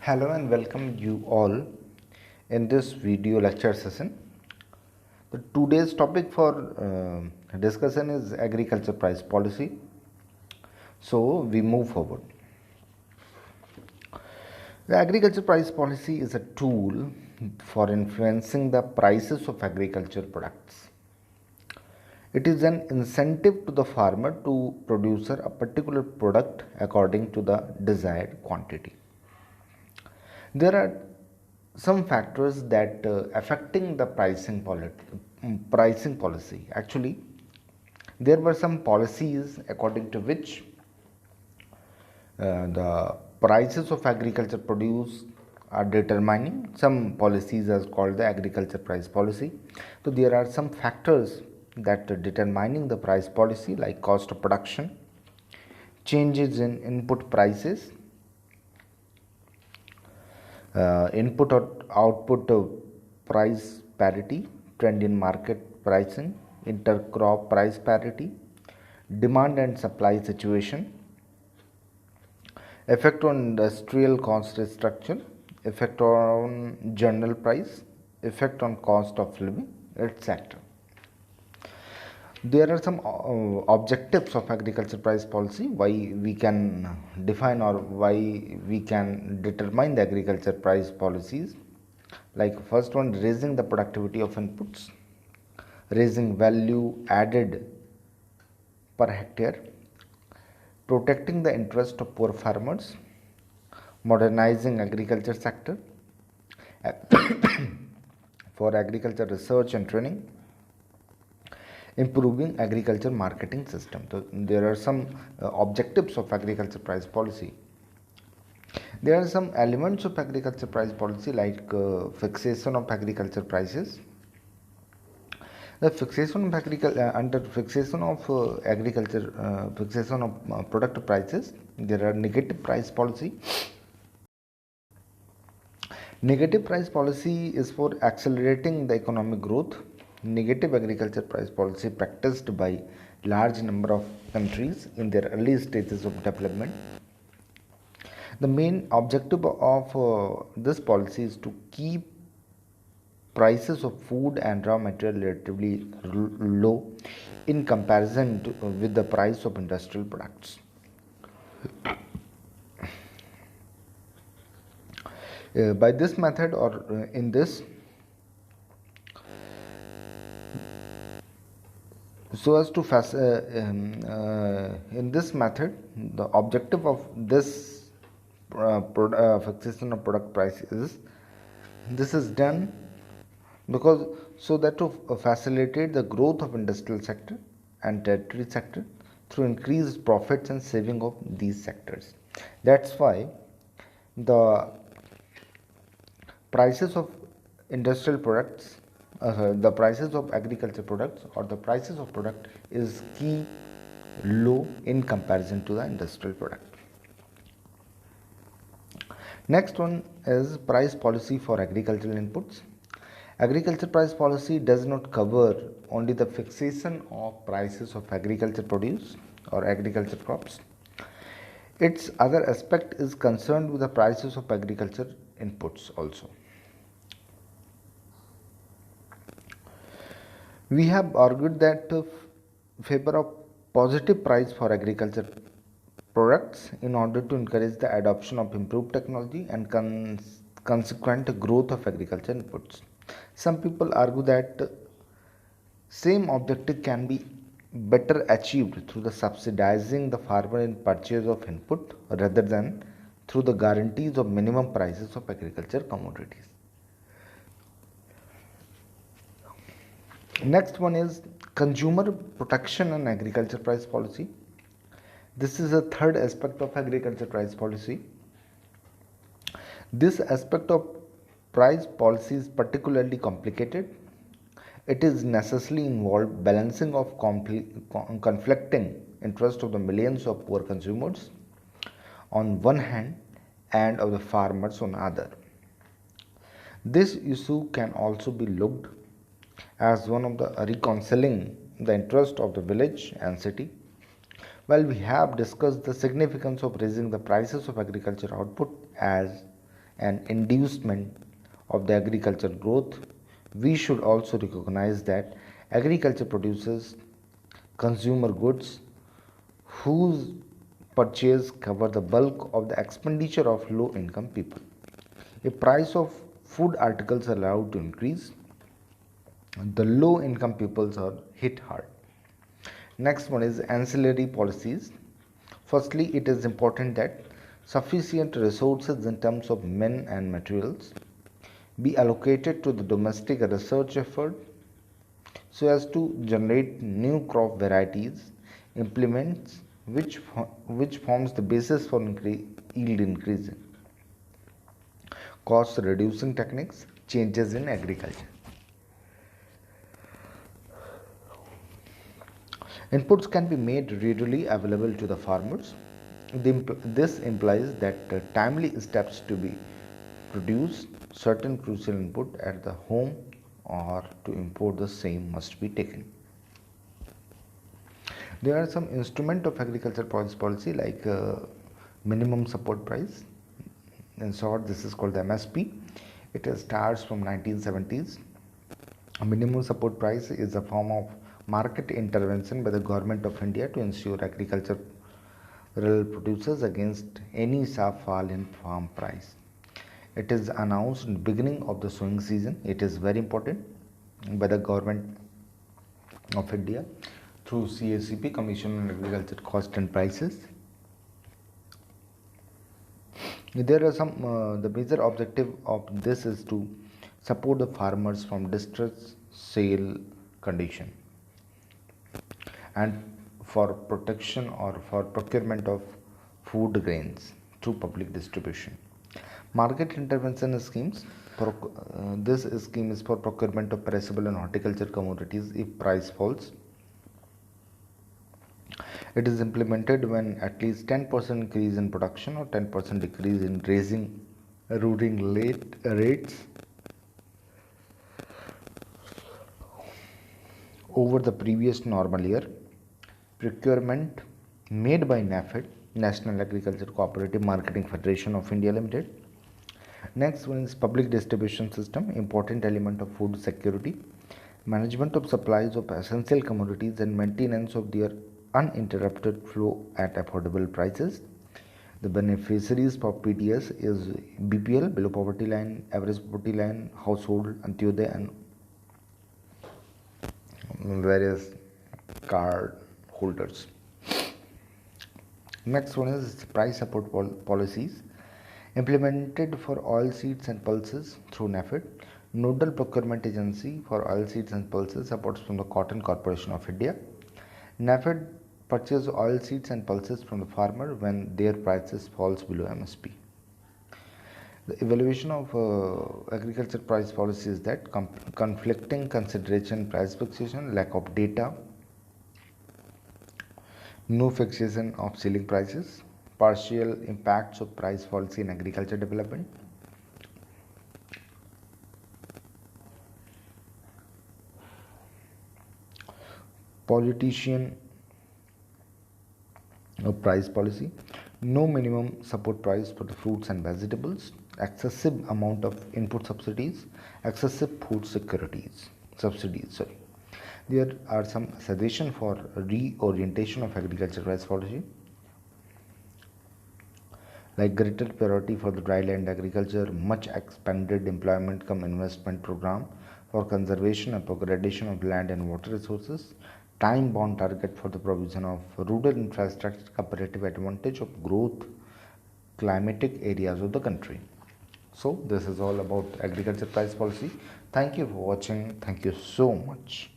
Hello and welcome you all in this video lecture session. The today's topic for discussion is agriculture price policy. So we move forward. The agriculture price policy is a tool for influencing the prices of agriculture products. It is an incentive to the farmer to produce a particular product according to the desired quantity. There are some factors that affecting the pricing policy. Actually, there were some policies according to which the prices of agriculture produce are determining. Some policies are called the agriculture price policy. So there are some factors that are determining the price policy, like cost of production, changes in input prices, input or output price parity, trend in market pricing, intercrop price parity, demand and supply situation, effect on industrial cost structure, effect on general price, effect on cost of living, etc. There are some objectives of agriculture price policy, why we can define or why we can determine the agriculture price policies. Like first one, raising the productivity of inputs, raising value added per hectare, protecting the interest of poor farmers, modernizing agriculture sector for agriculture research and training, improving agriculture marketing system. So there are some objectives of agriculture price policy. There are some elements of agriculture price policy, like fixation of agriculture prices. The fixation of under fixation of agriculture fixation of product prices, there are negative price policy. Negative price policy is for accelerating the economic growth. Negative agriculture price policy practiced by large number of countries in their early stages of development. The main objective of this policy is to keep prices of food and raw material relatively low in comparison with the price of industrial products. By this method, or in this, so as to in this method, the objective of this fixation of product price is, this is done because so that to facilitate the growth of industrial sector and tertiary sector through increased profits and saving of these sectors. That's why the prices of industrial products, the prices of agriculture products or the prices of product is key low in comparison to the industrial product. Next one is price policy for agricultural inputs. Agriculture price policy does not cover only the fixation of prices of agriculture produce or agriculture crops. Its other aspect is concerned with the prices of agriculture inputs also. We have argued that favor of positive price for agriculture products in order to encourage the adoption of improved technology and consequent growth of agriculture inputs. Some people argue that same objective can be better achieved through the subsidizing the farmer in purchase of input rather than through the guarantees of minimum prices of agriculture commodities. Next one is consumer protection and agriculture price policy. This is a third aspect of agriculture price policy. This aspect of price policy is particularly complicated. It is necessarily involved balancing of conflicting interests of the millions of poor consumers on one hand and of the farmers on the other. This issue can also be looked as one of the reconciling the interest of the village and city. While we have discussed the significance of raising the prices of agriculture output as and inducement of the agriculture growth, we should also recognize that agriculture produces consumer goods whose purchase cover the bulk of the expenditure of low income people. If price of food articles are allowed to increase, the low income peoples are hit hard. Next one is ancillary policies. Firstly, it is important that sufficient resources in terms of men and materials be allocated to the domestic research effort so as to generate new crop varieties, implements which forms the basis for yield increasing, cost reducing techniques, changes in agriculture. Inputs can be made readily available to the farmers. This implies that timely steps to be produce certain crucial input at the home or to import the same must be taken. There are some instruments of agriculture policy like minimum support price. In short, this is called the MSP. It starts from 1970s. A minimum support price is a form of market intervention by the government of India to ensure agricultural producers against any sharp fall in farm price. It is announced in the beginning of the sowing season. It is very important by the government of India through CACP, Commission on Agriculture Cost and Prices. There are some the major objective of this is to support the farmers from distress sale condition and for protection or for procurement of food grains through public distribution. Market intervention schemes. This scheme is for procurement of perishable and horticulture commodities if price falls. It is implemented when at least 10% increase in production or 10% decrease in ruling rates over the previous normal year. Procurement made by NAFED, National Agriculture Cooperative Marketing Federation of India Limited. Next one is public distribution system, important element of food security, management of supplies of essential commodities and maintenance of their uninterrupted flow at affordable prices. The beneficiaries for PDS is BPL, below poverty line, average poverty line, household, Antyodaya and various card holders. Next one is price support policies implemented for oil seeds and pulses through NAFED. Nodal procurement agency for oil seeds and pulses supports from the Cotton Corporation of India. NAFED purchases oil seeds and pulses from the farmer when their prices falls below MSP. The evaluation of agriculture price policy is that conflicting consideration, price fixation, lack of data, no fixation of selling prices, partial impacts of price policy in agriculture development. Politician of price policy, no minimum support price for the fruits and vegetables, excessive amount of input subsidies, excessive food subsidies. There are some suggestions for reorientation of agriculture price policy, like greater priority for the dry land agriculture, much expanded employment come investment program for conservation and upgradation of land and water resources, time bound target for the provision of rural infrastructure, comparative advantage of growth climatic areas of the country. So this is all about agriculture price policy. Thank you for watching. Thank you so much.